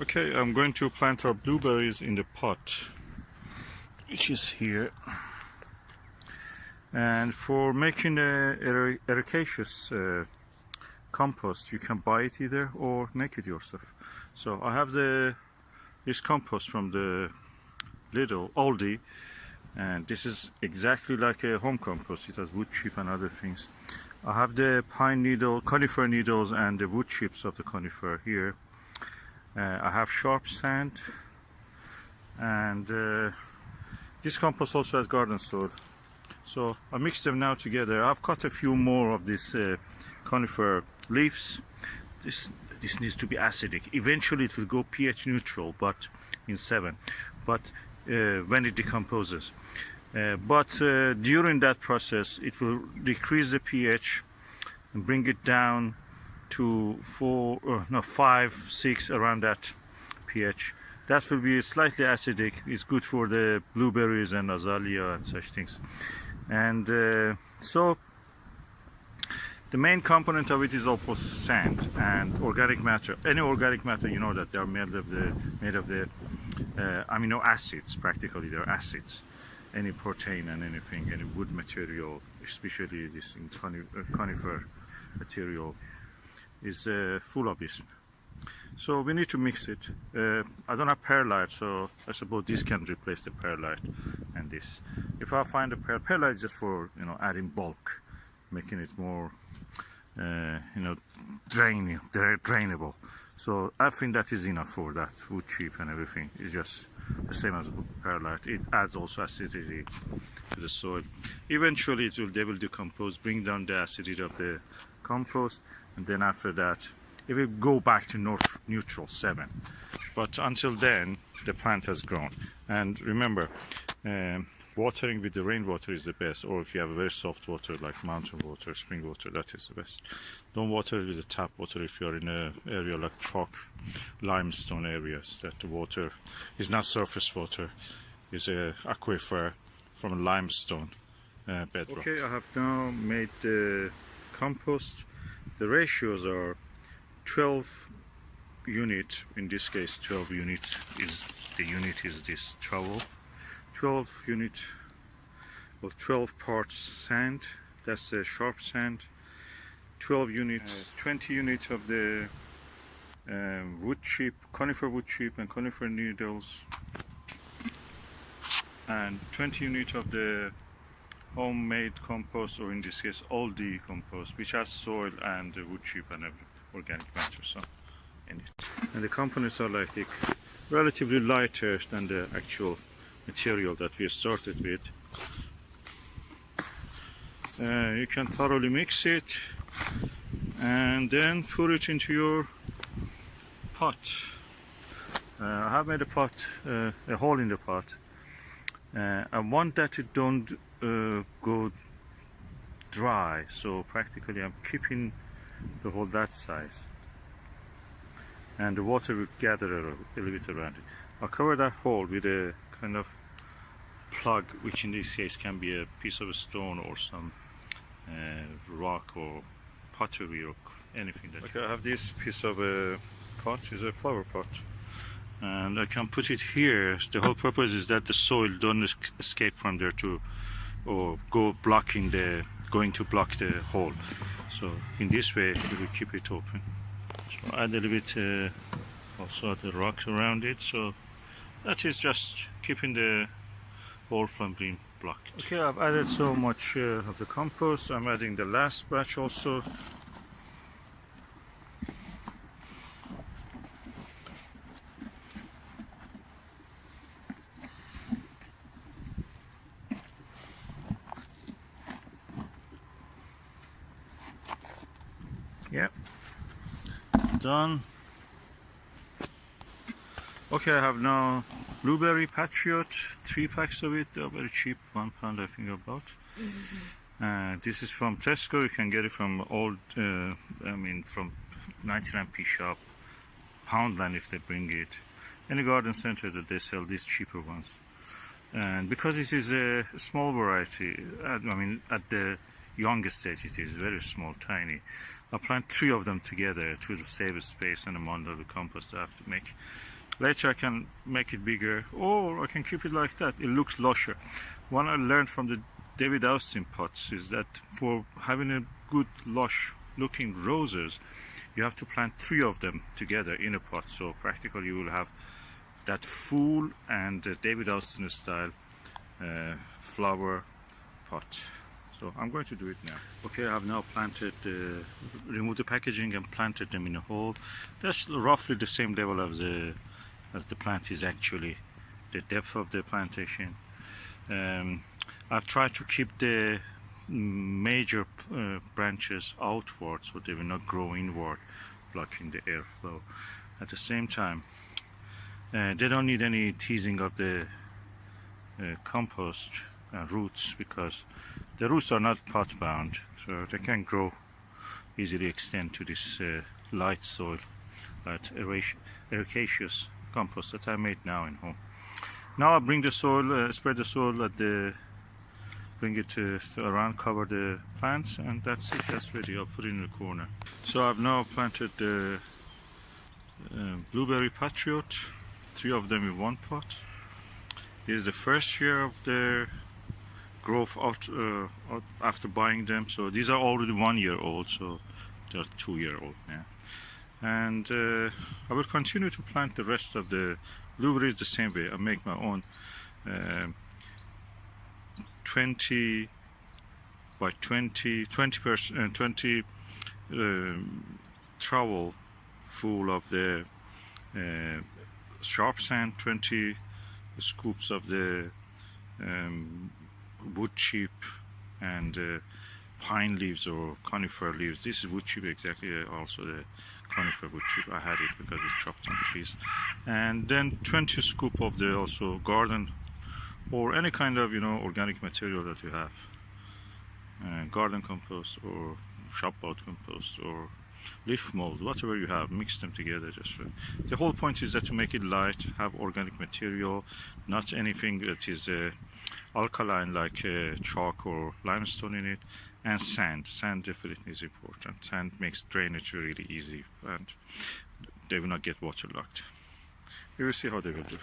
Okay, I'm going to plant our blueberries in the pot, which is here. And for making a Ericaceous compost, you can buy it either or make it yourself. So I have this compost from the little Aldi, and this is exactly like a home compost. It has wood chip and other things. I have the pine needle, conifer needles, and the wood chips of the conifer here. I have sharp sand, and this compost also has garden soil. So I mix them now together. I've cut a few more of these conifer leaves. This needs to be acidic. Eventually it will go pH neutral, but in 7. But when it decomposes. But during that process, it will decrease the pH and bring it down to 5, 6, around that pH. That will be slightly acidic. It's good for the blueberries and azalea and such things. And so the main component of it is of course sand and organic matter. Any organic matter, you know that they are made of the amino acids. Practically, they're acids. Any protein and anything, any wood material, especially this conifer material, is full of this. So we need to mix it. I don't have perlite, so I suppose this can replace the perlite and this. If I find a perlite, just for adding bulk, making it more drainable. So I think that is enough for that. Wood chip and everything is just the same as perlite. It adds also acidity to the soil. Eventually they will decompose, bring down the acidity of the compost, and then after that it will go back to neutral 7. But until then the plant has grown. And remember, watering with the rainwater is the best, or if you have a very soft water like mountain water, spring water, that is the best. Don't water it with the tap water if you are in an area like chalk, limestone areas, that the water is not surface water, is a aquifer from a limestone bedrock. Okay, I have now made the compost. The ratios are 12 unit, in this case 12 units is the unit is this trowel. 12 unit or 12 parts sand, that's the sharp sand. 12 units, 20 units of the wood chip, conifer wood chip and conifer needles, and 20 units of the homemade compost, or in this case Aldi compost, which has soil and wood chip and organic matter in it. And the components are like relatively lighter than the actual material that we started with. You can thoroughly mix it and then put it into your pot. I have made a pot, a hole in the pot. I want that it don't go dry, so practically I'm keeping the hole that size, and the water will gather a little bit around it. I'll cover that hole with a kind of plug, which in this case can be a piece of a stone or some rock or pottery or anything. I have this piece of a pot, is a flower pot, and I can put it here. The whole purpose is that the soil don't escape from there or going to block the hole. So in this way it will keep it open. So add a little bit also the rocks around it, so that is just keeping the hole from being blocked. Okay, I've added so much of the compost. I'm adding the last batch also. Yep, done. Okay, I have now blueberry Patriot, 3 packs of it. They're very cheap, £1 I think about. This is from Tesco. You can get it from from 99p shop, Poundland if they bring it. Any garden center that they sell these cheaper ones. And because this is a small variety, at the youngest stage it is very small, tiny. I plant 3 of them together to save space and amount of the compost I have to make. Later I can make it bigger, or I can keep it like that. It looks lusher. One I learned from the David Austin pots is that for having a good lush looking roses, you have to plant 3 of them together in a pot. So practically you will have that full and David Austin style flower pot. So I'm going to do it now. Okay, I have now planted, removed the packaging and planted them in a hole. That's roughly the same level as the plant is actually, the depth of the plantation. I've tried to keep the major branches outward so they will not grow inward, blocking the airflow. At the same time, they don't need any teasing of the compost roots, because the roots are not pot bound, so they can grow easily, extend to this light soil, light Ericaceous compost that I made now in home. Now I bring the soil, spread the soil at the, bring it around, cover the plants, and that's it. That's ready. I'll put it in the corner. So I've now planted the blueberry Patriot, 3 of them in one pot. This is the first year of their growth after buying them. So these are already 1 year old, so they're 2 year old now. And I will continue to plant the rest of the blueberries the same way. I make my own 20 by 20 trowel full of the sharp sand, 20 scoops of the wood chip and pine leaves or conifer leaves. This is wood chip exactly, also the conifer wood chip. I had it because it's chopped on trees. And then 20 scoop of the also garden or any kind of organic material that you have, garden compost or shop bought compost or leaf mold, whatever you have, mix them together. Just the whole point is that to make it light, have organic material, not anything that is alkaline like chalk or limestone in it, and sand. Sand definitely is important. Sand makes drainage really easy and they will not get waterlogged. We will see how they will do.